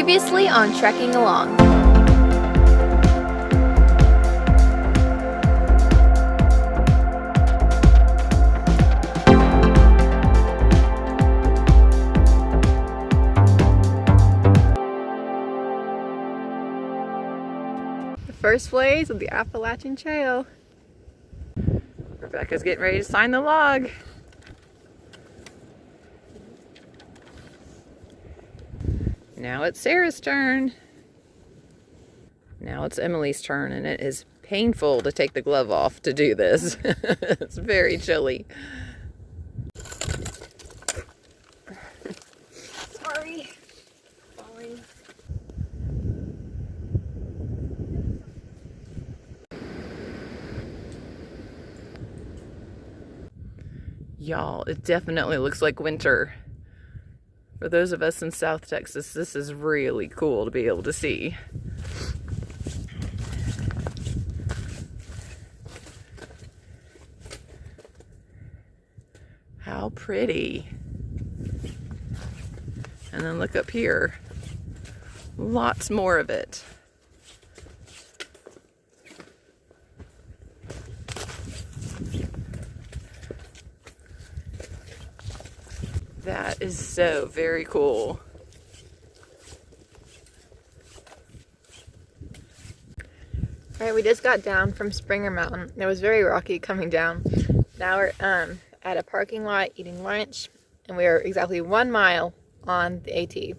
Previously on Trekking Along. The first blaze of the Appalachian Trail. Rebecca's getting ready to sign the log. Now it's Sarah's turn. Now it's Emily's turn, and it is painful to take the glove off to do this. It's very chilly. Sorry. Y'all, it definitely looks like winter. For those of us in South Texas, this is really cool to be able to see. How pretty. And then look up here. Lots more of it. That is so very cool. Alright, we just got down from Springer Mountain. It was very rocky coming down. Now we're at a parking lot eating lunch, and we are exactly 1 mile on the AT.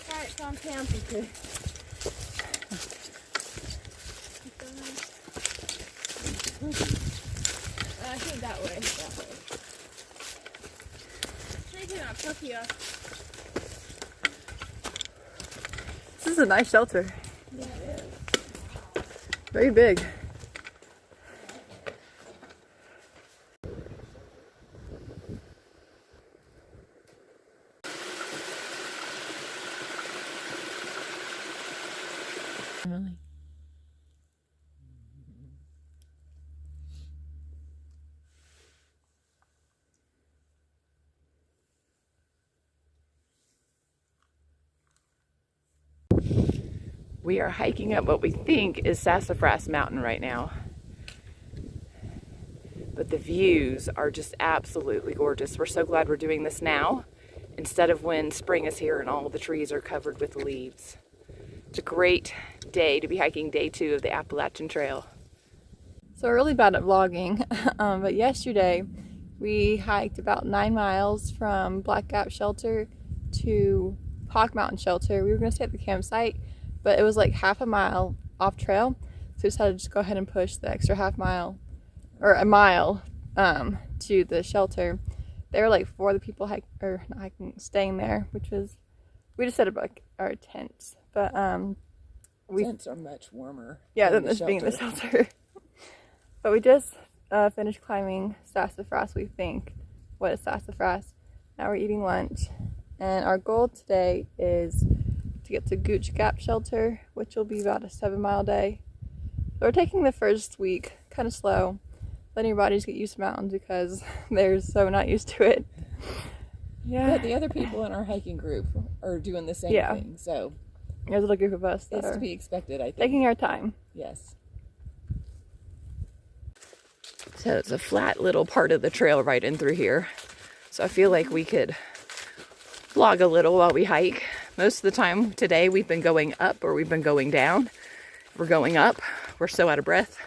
Alright, so I'm camping too. I think that way. This is a nice shelter. Yeah, it is. Very big. Emily. We are hiking up what we think is Sassafras Mountain right now. But the views are just absolutely gorgeous. We're so glad we're doing this now instead of when spring is here and all the trees are covered with leaves. It's a great day to be hiking day 2 of the Appalachian Trail. So we're really bad at vlogging, but yesterday we hiked about 9 miles from Black Gap Shelter to Hawk Mountain Shelter. We were going to stay at the campsite, but it was like half a mile off trail, so we decided to just go ahead and push the extra half mile, or a mile, to the shelter. they were like for the people not hiking, staying there, which was, we just set up like our tents, but tents are much warmer. Yeah, than this being the shelter. But we just finished climbing sassafras. We think, what is sassafras? Now we're eating lunch, and our goal today is to get to Gooch Gap Shelter, which will be about a 7-mile day. So we're taking the first week kind of slow, letting your bodies get used to mountains because they're so not used to it. Yeah. But the other people in our hiking group are doing the same thing, so there's a little group of us that it's to be expected, I think. Taking our time. Yes. So it's a flat little part of the trail right in through here. So I feel like we could vlog a little while we hike. Most of the time today we've been going up or we've been going down. We're going up. We're so out of breath.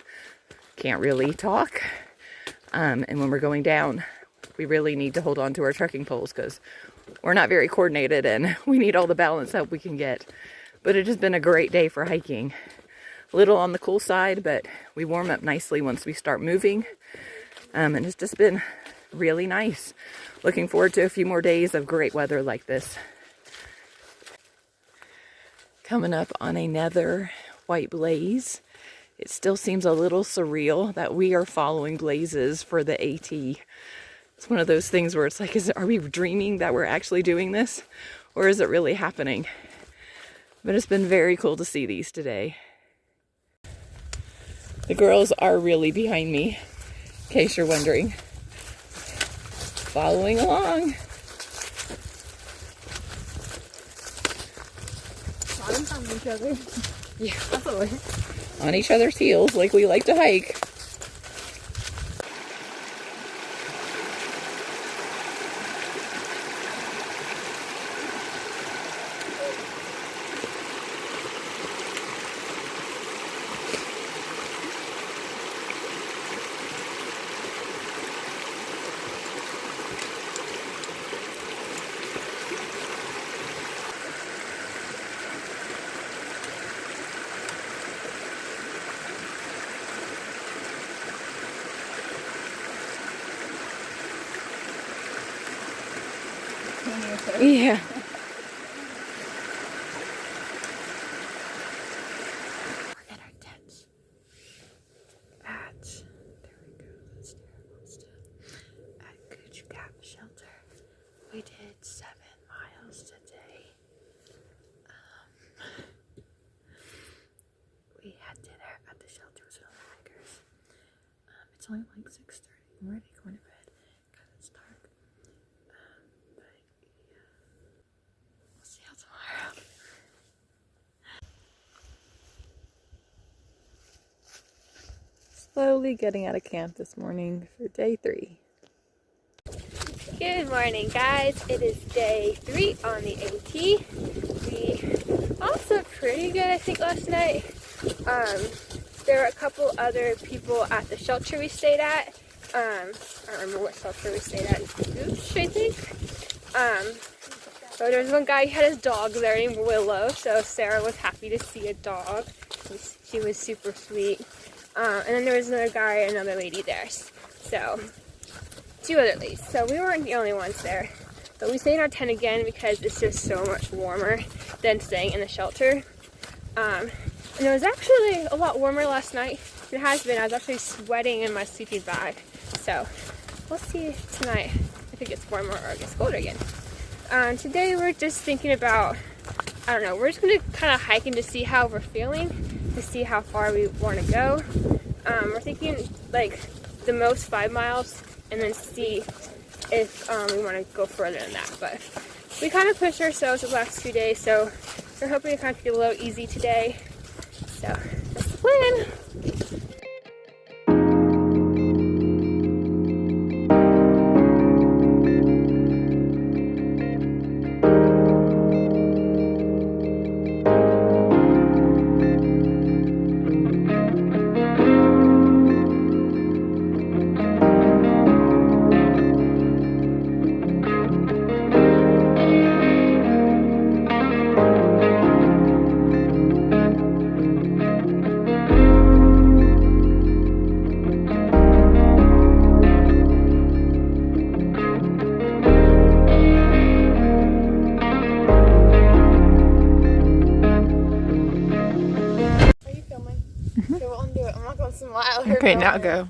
Can't really talk. And when we're going down, we really need to hold on to our trekking poles because we're not very coordinated and we need all the balance help we can get. But it has been a great day for hiking. A little on the cool side, but we warm up nicely once we start moving. And it's just been really nice. Looking forward to a few more days of great weather like this. Coming up on another white blaze. It still seems a little surreal that we are following blazes for the AT. It's one of those things where it's like, are we dreaming that we're actually doing this? Or is it really happening? But it's been very cool to see these today. The girls are really behind me, in case you're wondering. Following along. On each other. Yeah. Absolutely. On each other's heels like we like to hike. Yeah. We're in our tents there we go, let's do at Gooch Gap Shelter. We did 7 miles today. We had dinner at the shelter with other hikers. It's only like 6:30. We're ready going to bed because it's dark. But yeah, we'll see you tomorrow. Slowly getting out of camp this morning for day 3. Good morning, guys. It is day 3 on the AT. We also pretty good, I think, last night. There were a couple other people at the shelter we stayed at. I don't remember what shelter we stayed at. Gooch, I think. So there was one guy who had his dog there named Willow, so Sarah was happy to see a dog. She was super sweet. And then there was another guy and another lady there. So 2 other ladies. So we weren't the only ones there. But we stayed in our tent again because it's just so much warmer than staying in the shelter. And it was actually a lot warmer last night. It has been. I was actually sweating in my sleeping bag. So we'll see tonight if it gets warmer or it gets colder again. Today we're just thinking about, I don't know, we're just going to kind of hike in to see how we're feeling, to see how far we want to go. We're thinking like the most 5 miles and then see if we want to go further than that. But we kind of pushed ourselves the last 2 days, so we're hoping to kind of take it a little easy today. So that's the plan. Okay, now go.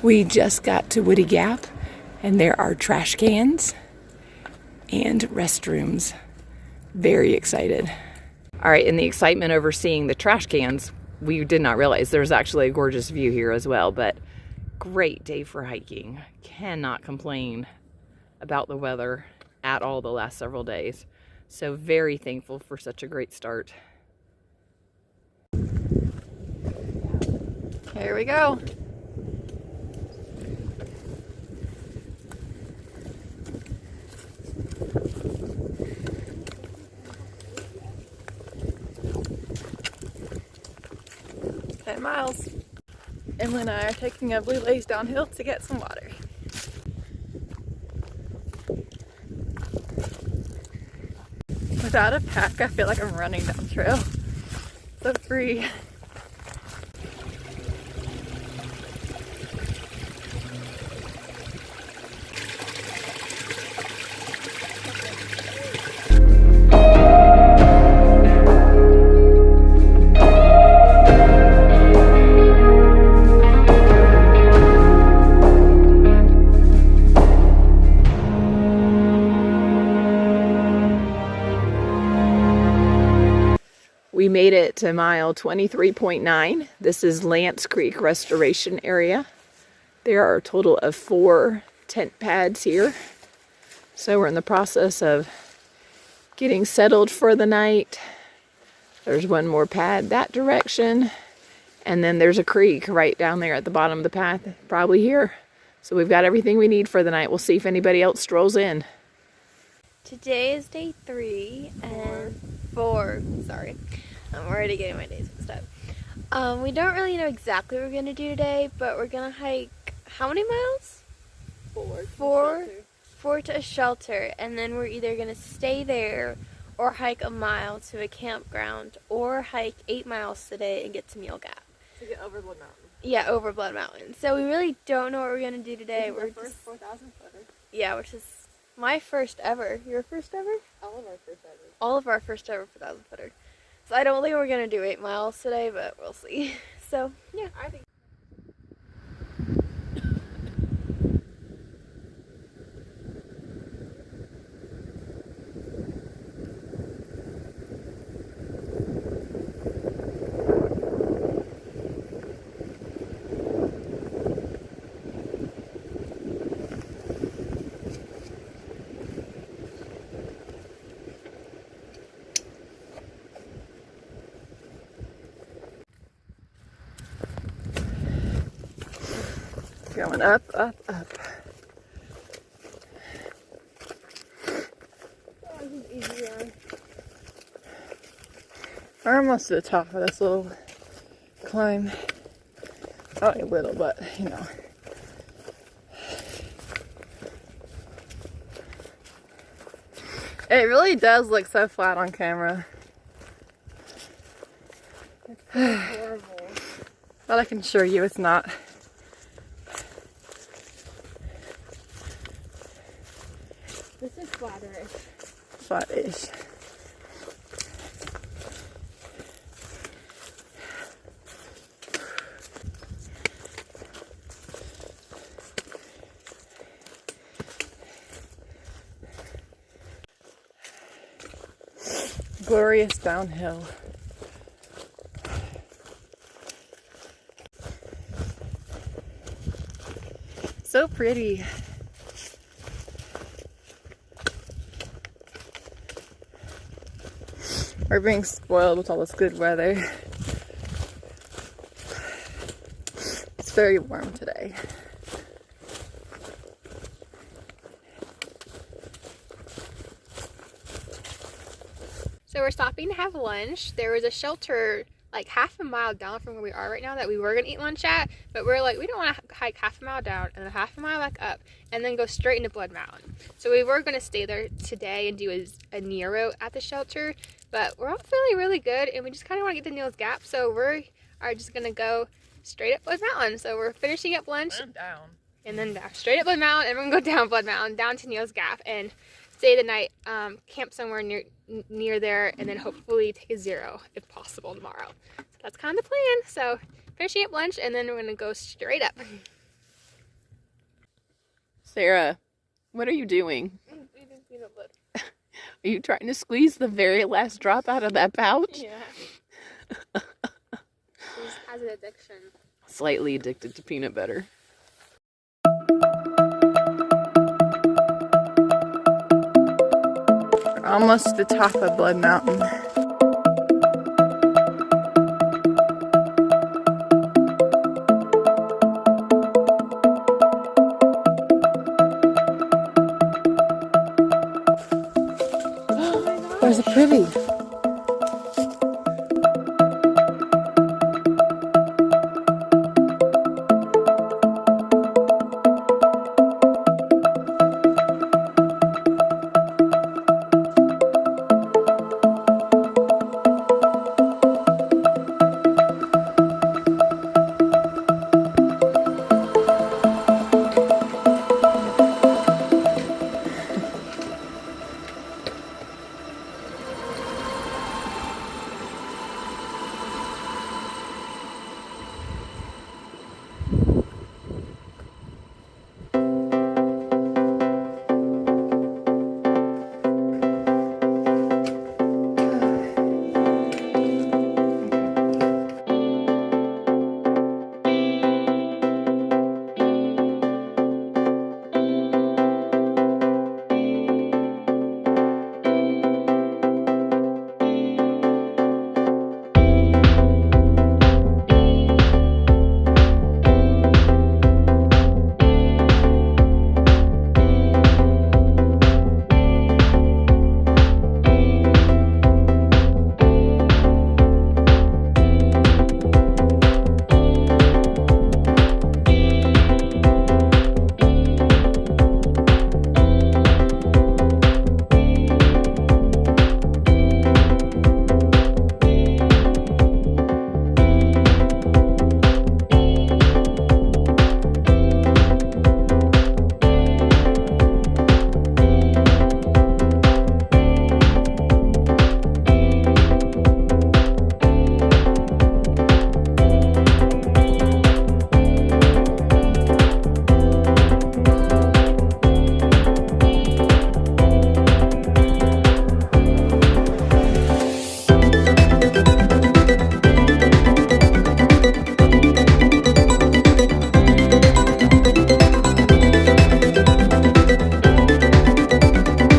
We just got to Woody Gap, and there are trash cans and restrooms. Very excited. All right, in the excitement over seeing the trash cans, we did not realize there's actually a gorgeous view here as well, but great day for hiking. Cannot complain about the weather at all the last several days. So very thankful for such a great start. Here we go. Miles. Emily and I are taking a blue lace downhill to get some water. Without a pack, I feel like I'm running down trail. So free. We made it to mile 23.9. This is Lance Creek Restoration Area. There are a total of 4 tent pads here. So we're in the process of getting settled for the night. There's one more pad that direction. And then there's a creek right down there at the bottom of the path, probably here. So we've got everything we need for the night. We'll see if anybody else strolls in. Today is day 3 and 4. Sorry, I'm already getting my days mixed up. We don't really know exactly what we're gonna do today, but we're gonna hike how many miles? 4 to a shelter, and then we're either gonna stay there or hike a mile to a campground, or hike 8 miles today and get to Mule Gap. To get over Blood Mountain. Yeah, over Blood Mountain. So we really don't know what we're gonna do today. This is we're our first 4,000 footer. Yeah, which is my first ever. Your first ever? All of our first ever. All of our first ever 4,000 footer. So I don't think we're gonna do 8 miles today, but we'll see. So yeah. I think. Going up, up, up. Oh, this is easier. We're almost to the top of this little climb. Not a little, but you know. It really does look so flat on camera. It's horrible. But I can assure you it's not. This is flatter-ish. Flat-ish. Glorious downhill. So pretty. We're being spoiled with all this good weather. It's very warm today. stopping to have lunch. There was a shelter like half a mile down from where we are right now that we were gonna eat lunch at, but we're like, we don't want to hike half a mile down and then half a mile back up and then go straight into Blood Mountain. So we were gonna stay there today and do a near route at the shelter, but we're all feeling really good and we just kind of want to get to Neal's Gap, so we are just gonna go straight up Blood Mountain. So we're finishing up lunch and then down, straight up Blood Mountain, and we're gonna go down Blood Mountain, down to Neal's Gap, and stay the night, camp somewhere near there, and then hopefully take a zero if possible tomorrow. So that's kind of the plan. So finishing up lunch, and then we're gonna go straight up. Sarah, what are you doing? Are you trying to squeeze the very last drop out of that pouch? Yeah. She has an addiction. Slightly addicted to peanut butter. Almost to the top of Blood Mountain. There's a privy.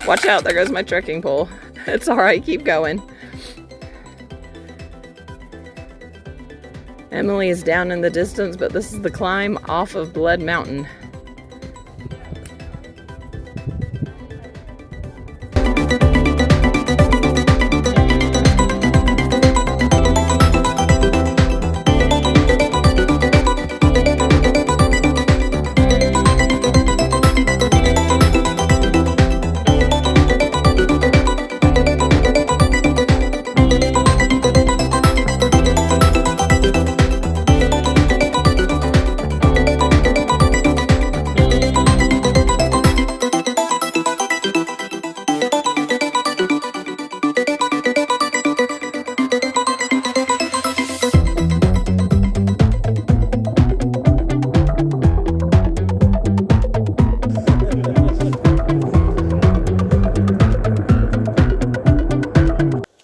Watch out, there goes my trekking pole. It's alright, keep going. Emily is down in the distance, but this is the climb off of Blood Mountain.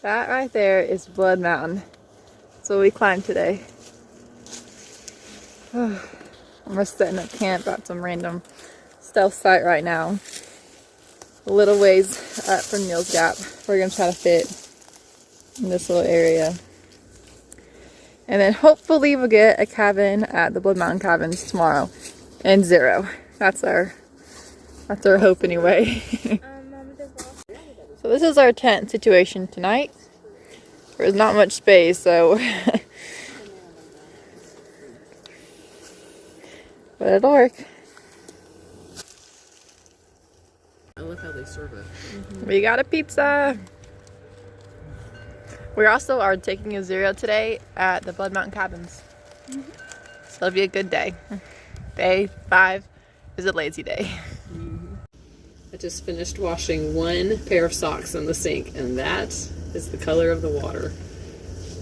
That right there is Blood Mountain. That's what we climbed today. We're setting up camp at some random stealth site right now. A little ways up from Neal's Gap. We're going to try to fit in this little area. And then hopefully we'll get a cabin at the Blood Mountain Cabins tomorrow. And zero. That's our hope anyway. So this is our tent situation tonight. There's not much space, so but it'll work. I love how they serve it. We got a pizza. We also are taking a zero today at the Blood Mountain Cabins. So it'll be a good day. Day 5 is a lazy day. I just finished washing one pair of socks in the sink, and that is the color of the water.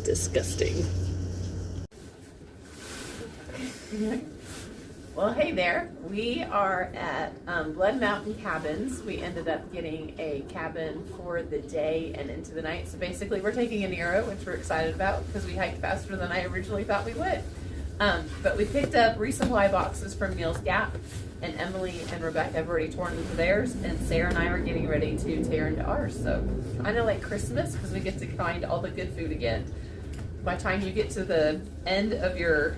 Disgusting. Well, hey there. We are at Blood Mountain Cabins. We ended up getting a cabin for the day and into the night. So basically we're taking a Nero, which we're excited about because we hiked faster than I originally thought we would. But we picked up resupply boxes from Neil's Gap, and Emily and Rebecca have already torn into theirs, and Sarah and I are getting ready to tear into ours. So kind of like Christmas because we get to find all the good food again. By the time you get to the end of your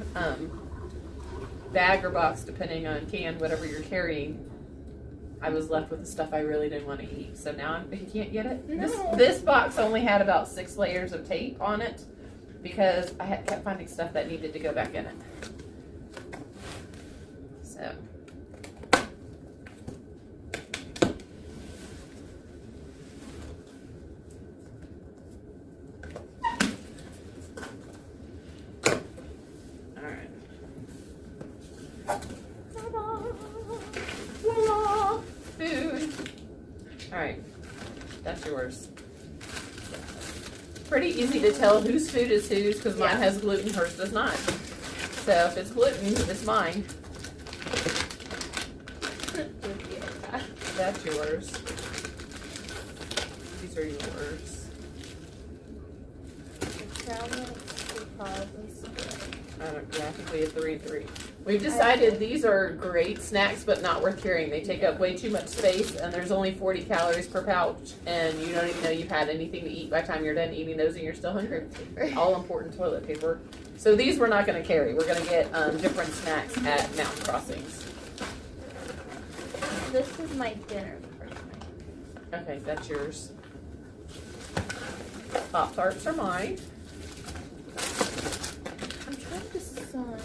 bag or box, depending on can, whatever you're carrying, I was left with the stuff I really didn't want to eat. So now you can't get it. No. This box only had about 6 layers of tape on it because I kept finding stuff that needed to go back in it. So. Food. All right, that's yours. Pretty easy to tell whose food is whose because mine has gluten, hers does not. So if it's gluten, it's mine. That's yours. These are yours. I think we have 3 and 3. We've decided these are great snacks, but not worth carrying. They take up way too much space, and there's only 40 calories per pouch, and you don't even know you've had anything to eat by the time you're done eating those, and you're still hungry. All important toilet paper. So these we're not going to carry. We're going to get different snacks at mountain crossings. This is my dinner personally. Okay, that's yours. Pop-Tarts are mine. I'm trying to decide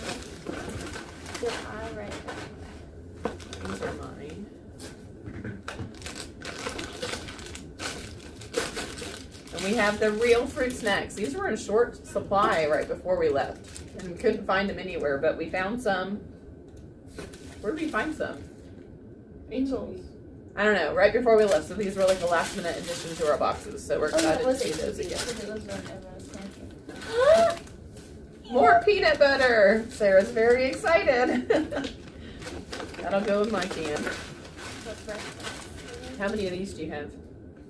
that I write down. These are mine. And we have the real fruit snacks. These were in short supply right before we left. And we couldn't find them anywhere, but we found some. Where did we find some? Angels. I don't know, right before we left. So these were like a last minute addition to our boxes. So we're excited to see those again. More peanut butter. Sarah's very excited. That'll go in my can. How many of these do you have?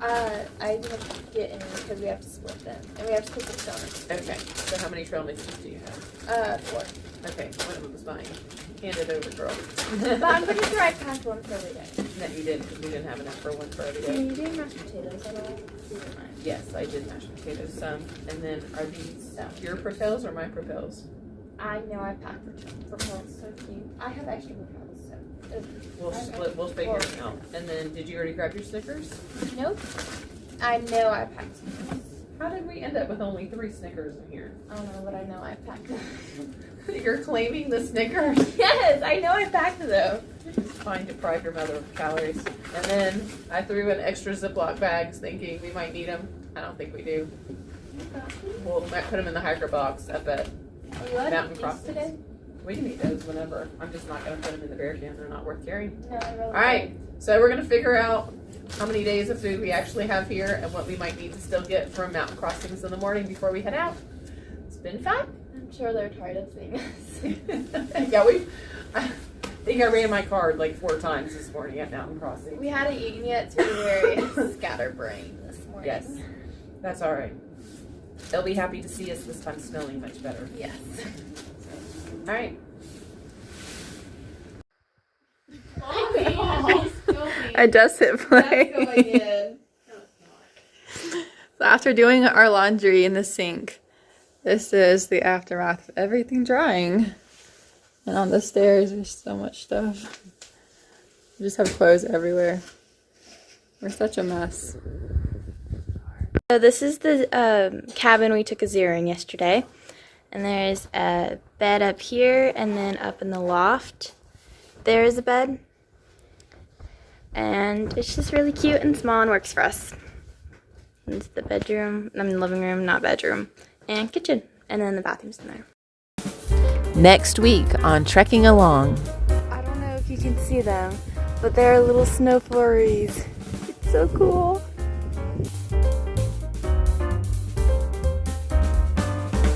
I didn't get any because we have to split them. And we have to put the donuts. Okay, so how many trail mixes do you have? 4. Okay, one of them is mine. Hand it over, girl. But I'm pretty sure I packed one for every day. No, you didn't, because we didn't have enough for one for every Can day. you do mashed potatoes at all? Yes, I did mashed potatoes some. And then are these your propels or my propels? I know I packed propels, so cute. I have extra propels, so. We'll figure it out. And then did you already grab your Snickers? Nope. I know I packed some. How did we end up with only 3 Snickers in here? I don't know, but I know I packed them. You're claiming the Snickers? Yes, I know I packed them. It's fine, deprive your mother of calories. And then I threw in extra Ziploc bags thinking we might need them. I don't think we do. We'll might put them in the hiker box up at Are you Mountain these Crossings. today? We can eat those whenever. I'm just not going to put them in the bear can. They're not worth carrying. No, I really All right, so we're going to figure out how many days of food we actually have here and what we might need to still get from mountain crossings in the morning before we head out. It's been fun. I'm sure they're tired of seeing us. Yeah, I think I ran my card like 4 times this morning at mountain crossing. We hadn't eaten yet, so we were very scatterbrained this morning. Yes, that's all right. They'll be happy to see us this time smelling much better. Yes. All right. I just hit play. So after doing our laundry in the sink, this is the aftermath of everything drying. And on the stairs, there's so much stuff. We just have clothes everywhere. We're such a mess. So this is the cabin we took a zero in yesterday. And there's a bed up here, and then up in the loft there is a bed. And it's just really cute and small and works for us. And it's the bedroom, living room, not bedroom, and kitchen. And then the bathroom's in there. Next week on Trekking Along. I don't know if you can see them, but they're little snow flurries. It's so cool.